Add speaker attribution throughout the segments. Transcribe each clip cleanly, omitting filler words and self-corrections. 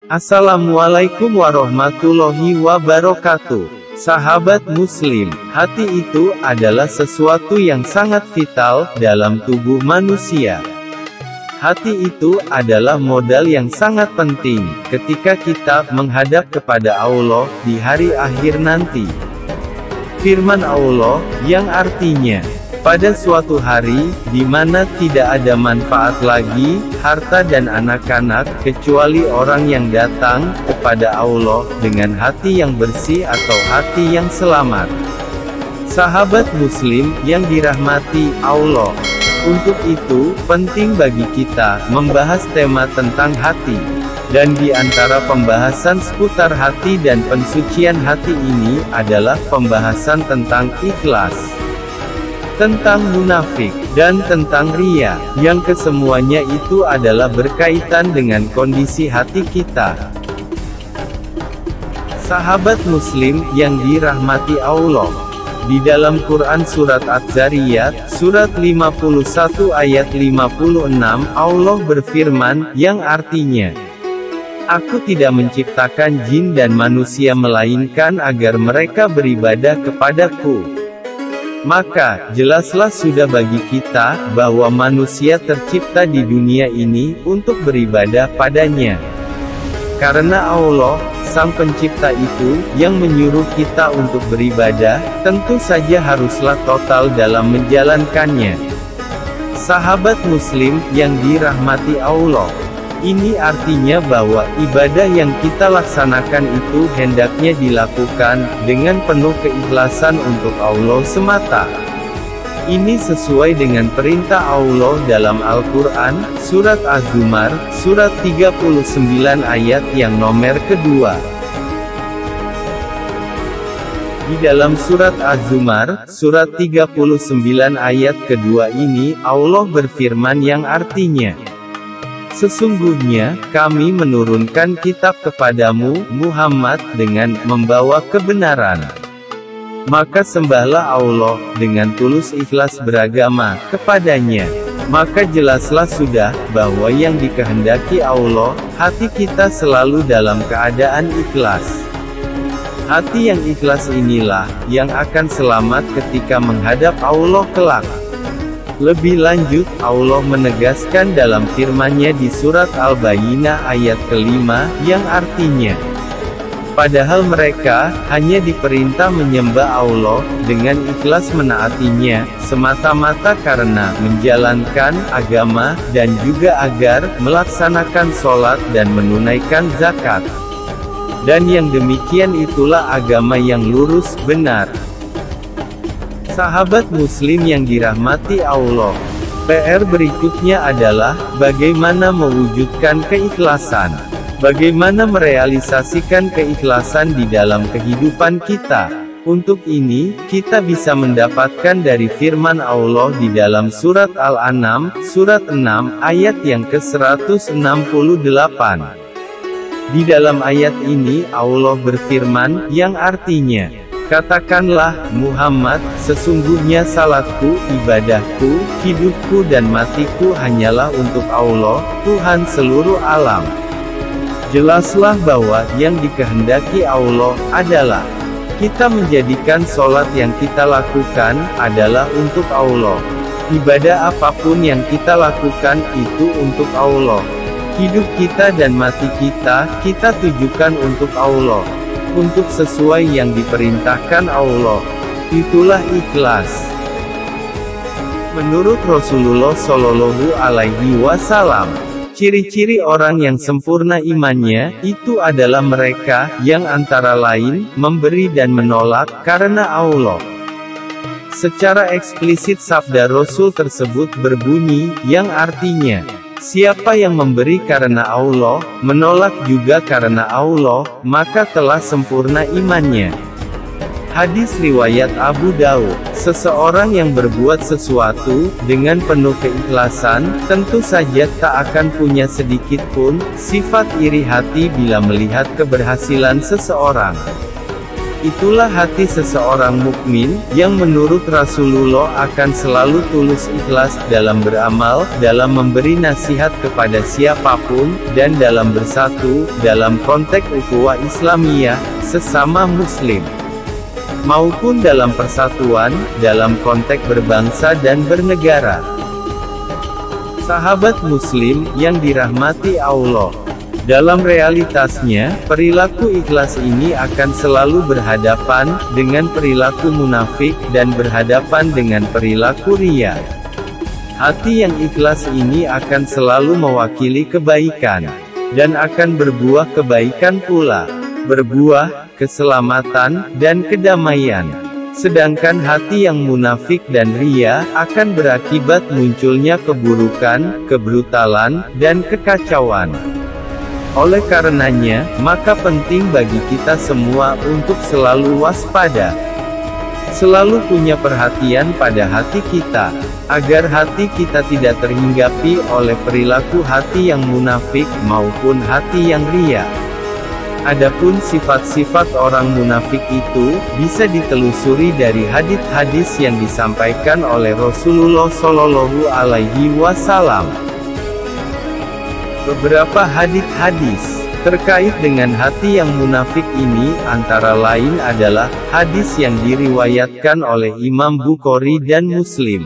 Speaker 1: Assalamualaikum warahmatullahi wabarakatuh. Sahabat muslim, hati itu adalah sesuatu yang sangat vital dalam tubuh manusia. Hati itu adalah modal yang sangat penting ketika kita menghadap kepada Allah di hari akhir nanti. Firman Allah yang artinya, pada suatu hari, di mana tidak ada manfaat lagi, harta dan anak-anak, kecuali orang yang datang kepada Allah dengan hati yang bersih atau hati yang selamat. Sahabat muslim yang dirahmati Allah, untuk itu, penting bagi kita membahas tema tentang hati. Dan di antara pembahasan seputar hati dan pensucian hati ini adalah pembahasan tentang ikhlas, tentang munafik, dan tentang riya, yang kesemuanya itu adalah berkaitan dengan kondisi hati kita. Sahabat muslim yang dirahmati Allah, di dalam Quran surat Az-Zariyat, surat 51 ayat 56, Allah berfirman, yang artinya, Aku tidak menciptakan jin dan manusia melainkan agar mereka beribadah kepadaku. Maka, jelaslah sudah bagi kita, bahwa manusia tercipta di dunia ini, untuk beribadah padanya. Karena Allah, Sang Pencipta itu, yang menyuruh kita untuk beribadah, tentu saja haruslah total dalam menjalankannya. Sahabat muslim, yang dirahmati Allah, ini artinya bahwa ibadah yang kita laksanakan itu hendaknya dilakukan dengan penuh keikhlasan untuk Allah semata. Ini sesuai dengan perintah Allah dalam Al-Quran, surat Az-Zumar, surat 39 ayat yang nomor kedua. Di dalam surat Az-Zumar, surat 39 ayat kedua ini, Allah berfirman yang artinya, Sesungguhnya, kami menurunkan kitab kepadamu, Muhammad, dengan membawa kebenaran. Maka sembahlah Allah, dengan tulus ikhlas beragama, kepadanya. Maka jelaslah sudah, bahwa yang dikehendaki Allah, hati kita selalu dalam keadaan ikhlas. Hati yang ikhlas inilah, yang akan selamat ketika menghadap Allah kelak. Lebih lanjut, Allah menegaskan dalam firman-Nya di surat Al-Bayyinah ayat ke-5, yang artinya, padahal mereka hanya diperintah menyembah Allah, dengan ikhlas menaatinya, semata-mata karena menjalankan agama, dan juga agar melaksanakan sholat dan menunaikan zakat. Dan yang demikian itulah agama yang lurus, benar. Sahabat muslim yang dirahmati Allah, PR berikutnya adalah, bagaimana mewujudkan keikhlasan. Bagaimana merealisasikan keikhlasan di dalam kehidupan kita. Untuk ini, kita bisa mendapatkan dari firman Allah di dalam surat Al-An'am, surat 6, ayat yang ke-168. Di dalam ayat ini, Allah berfirman, yang artinya, Katakanlah, Muhammad, sesungguhnya salatku, ibadahku, hidupku dan matiku hanyalah untuk Allah, Tuhan seluruh alam. Jelaslah bahwa yang dikehendaki Allah adalah kita menjadikan sholat yang kita lakukan adalah untuk Allah. Ibadah apapun yang kita lakukan itu untuk Allah. Hidup kita dan mati kita tujukan untuk Allah. Untuk sesuai yang diperintahkan Allah. Itulah ikhlas. Menurut Rasulullah Shallallahu Alaihi Wasallam, ciri-ciri orang yang sempurna imannya, itu adalah mereka, yang antara lain, memberi dan menolak, karena Allah. Secara eksplisit sabda Rasul tersebut berbunyi, yang artinya, siapa yang memberi karena Allah, menolak juga karena Allah, maka telah sempurna imannya. Hadis riwayat Abu Daud, seseorang yang berbuat sesuatu, dengan penuh keikhlasan, tentu saja tak akan punya sedikit pun, sifat iri hati bila melihat keberhasilan seseorang. Itulah hati seseorang mukmin, yang menurut Rasulullah akan selalu tulus ikhlas dalam beramal, dalam memberi nasihat kepada siapapun, dan dalam bersatu, dalam konteks ukhuwah Islamiyah, sesama muslim. Maupun dalam persatuan, dalam konteks berbangsa dan bernegara. Sahabat muslim, yang dirahmati Allah. Dalam realitasnya, perilaku ikhlas ini akan selalu berhadapan dengan perilaku munafik dan berhadapan dengan perilaku riya. Hati yang ikhlas ini akan selalu mewakili kebaikan dan akan berbuah kebaikan pula, berbuah keselamatan dan kedamaian. Sedangkan hati yang munafik dan riya akan berakibat munculnya keburukan, kebrutalan, dan kekacauan. Oleh karenanya, maka penting bagi kita semua untuk selalu waspada. Selalu punya perhatian pada hati kita, agar hati kita tidak terhinggapi oleh perilaku hati yang munafik maupun hati yang riya. Adapun sifat-sifat orang munafik itu, bisa ditelusuri dari hadits-hadits yang disampaikan oleh Rasulullah Shallallahu Alaihi Wasallam. Beberapa hadits terkait dengan hati yang munafik ini, antara lain adalah hadis yang diriwayatkan oleh Imam Bukhari dan Muslim,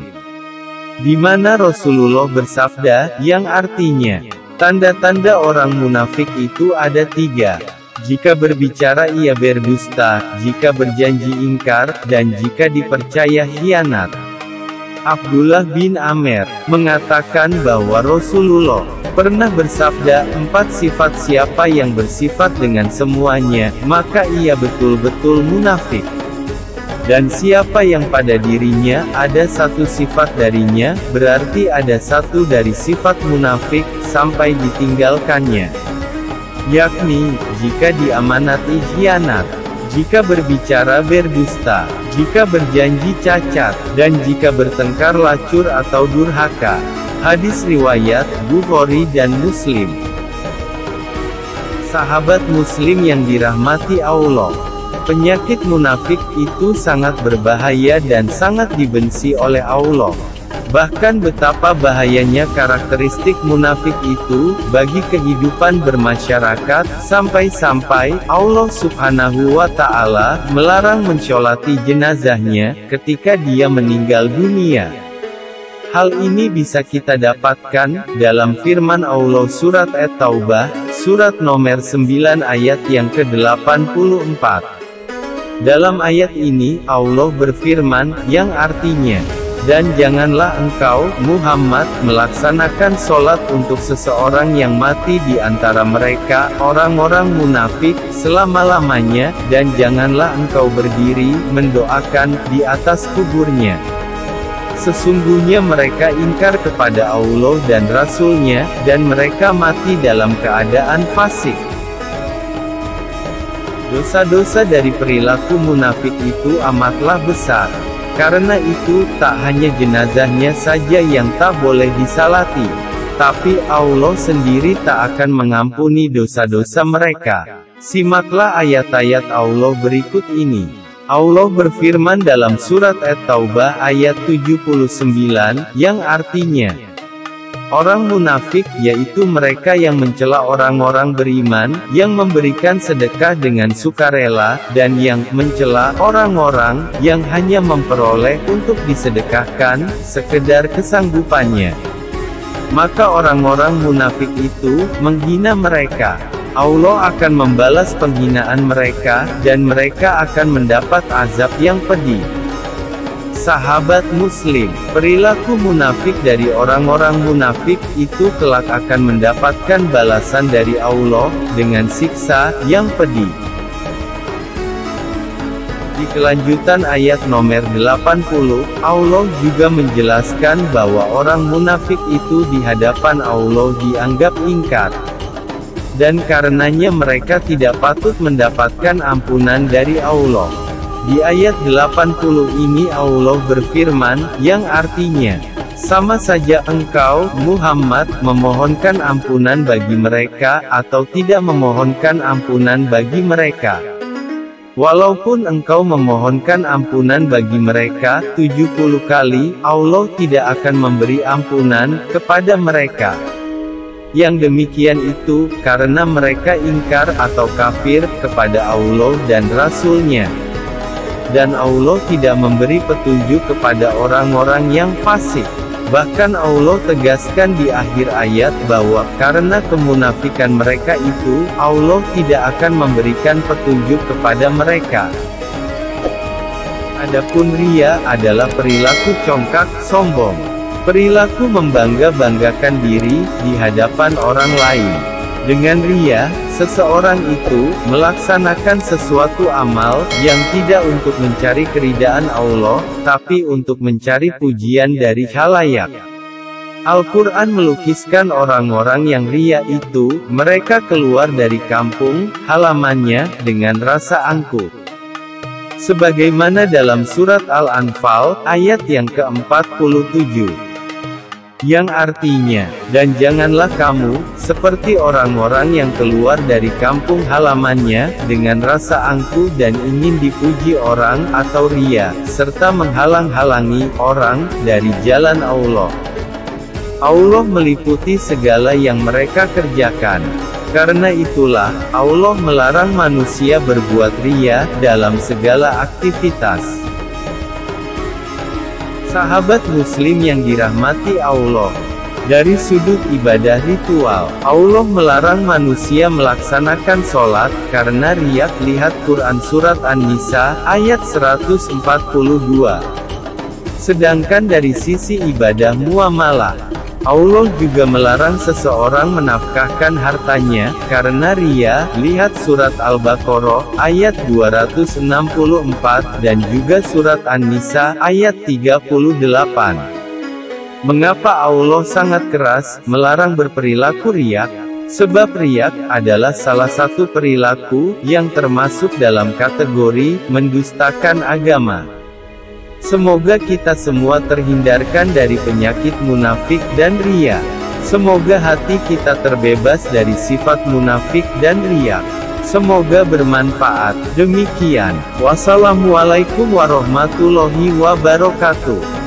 Speaker 1: di mana Rasulullah bersabda, yang artinya, tanda-tanda orang munafik itu ada 3. Jika berbicara ia berdusta, jika berjanji ingkar, dan jika dipercaya khianat. Abdullah bin Amr mengatakan bahwa Rasulullah pernah bersabda, 4 sifat siapa yang bersifat dengan semuanya, maka ia betul-betul munafik. Dan siapa yang pada dirinya ada 1 sifat darinya, berarti ada 1 dari sifat munafik, sampai ditinggalkannya. Yakni, jika diamanati khianat, jika berbicara berdusta, jika berjanji cacat, dan jika bertengkar lacur atau durhaka. Hadis riwayat Bukhari dan Muslim. Sahabat muslim yang dirahmati Allah, penyakit munafik itu sangat berbahaya dan sangat dibenci oleh Allah. Bahkan betapa bahayanya karakteristik munafik itu bagi kehidupan bermasyarakat, sampai-sampai Allah Subhanahu wa Ta'ala melarang mensyolati jenazahnya ketika dia meninggal dunia. Hal ini bisa kita dapatkan dalam firman Allah surat At-Taubah, surat nomor 9 ayat yang ke-84. Dalam ayat ini, Allah berfirman, yang artinya, dan janganlah engkau, Muhammad, melaksanakan sholat untuk seseorang yang mati di antara mereka, orang-orang munafik, selama-lamanya, dan janganlah engkau berdiri, mendoakan, di atas kuburnya. Sesungguhnya mereka ingkar kepada Allah dan Rasul-Nya, dan mereka mati dalam keadaan fasik. Dosa-dosa dari perilaku munafik itu amatlah besar. Karena itu, tak hanya jenazahnya saja yang tak boleh disalati, tapi Allah sendiri tak akan mengampuni dosa-dosa mereka. Simaklah ayat-ayat Allah berikut ini. Allah berfirman dalam surat At-Taubah ayat 79, yang artinya, orang munafik, yaitu mereka yang mencela orang-orang beriman, yang memberikan sedekah dengan sukarela, dan yang mencela orang-orang yang hanya memperoleh untuk disedekahkan, sekedar kesanggupannya. Maka orang-orang munafik itu menghina mereka. Allah akan membalas penghinaan mereka, dan mereka akan mendapat azab yang pedih. Sahabat muslim, perilaku munafik dari orang-orang munafik itu kelak akan mendapatkan balasan dari Allah, dengan siksa yang pedih. Di kelanjutan ayat nomor 80, Allah juga menjelaskan bahwa orang munafik itu di hadapan Allah dianggap ingkar. Dan karenanya mereka tidak patut mendapatkan ampunan dari Allah. Di ayat 80 ini Allah berfirman, yang artinya, sama saja engkau, Muhammad, memohonkan ampunan bagi mereka, atau tidak memohonkan ampunan bagi mereka. Walaupun engkau memohonkan ampunan bagi mereka 70 kali, Allah tidak akan memberi ampunan kepada mereka. Yang demikian itu, karena mereka ingkar atau kafir kepada Allah dan Rasul-Nya. Dan Allah tidak memberi petunjuk kepada orang-orang yang fasik. Bahkan Allah tegaskan di akhir ayat bahwa karena kemunafikan mereka itu, Allah tidak akan memberikan petunjuk kepada mereka. Adapun riya adalah perilaku congkak, sombong. Perilaku membangga-banggakan diri di hadapan orang lain. Dengan riya, seseorang itu melaksanakan sesuatu amal yang tidak untuk mencari keridaan Allah, tapi untuk mencari pujian dari khalayak. Al-Quran melukiskan orang-orang yang riya itu, mereka keluar dari kampung halamannya dengan rasa angkuh. Sebagaimana dalam surat Al-Anfal, ayat yang ke-47. Yang artinya, dan janganlah kamu, seperti orang-orang yang keluar dari kampung halamannya, dengan rasa angkuh dan ingin dipuji orang atau riya, serta menghalang-halangi orang dari jalan Allah. Allah meliputi segala yang mereka kerjakan. Karena itulah, Allah melarang manusia berbuat riya dalam segala aktivitas. Sahabat Muslim yang dirahmati Allah, dari sudut ibadah ritual, Allah melarang manusia melaksanakan sholat, karena riya. Lihat Quran Surat An-Nisa, ayat 142. Sedangkan dari sisi ibadah muamalah, Allah juga melarang seseorang menafkahkan hartanya, karena riya. Lihat Surat Al-Baqarah, ayat 264, dan juga Surat An-Nisa, ayat 38. Mengapa Allah sangat keras melarang berperilaku riya? Sebab riya adalah salah satu perilaku yang termasuk dalam kategori mendustakan agama. Semoga kita semua terhindarkan dari penyakit munafik dan riya. Semoga hati kita terbebas dari sifat munafik dan riya. Semoga bermanfaat. Demikian. Wassalamualaikum warahmatullahi wabarakatuh.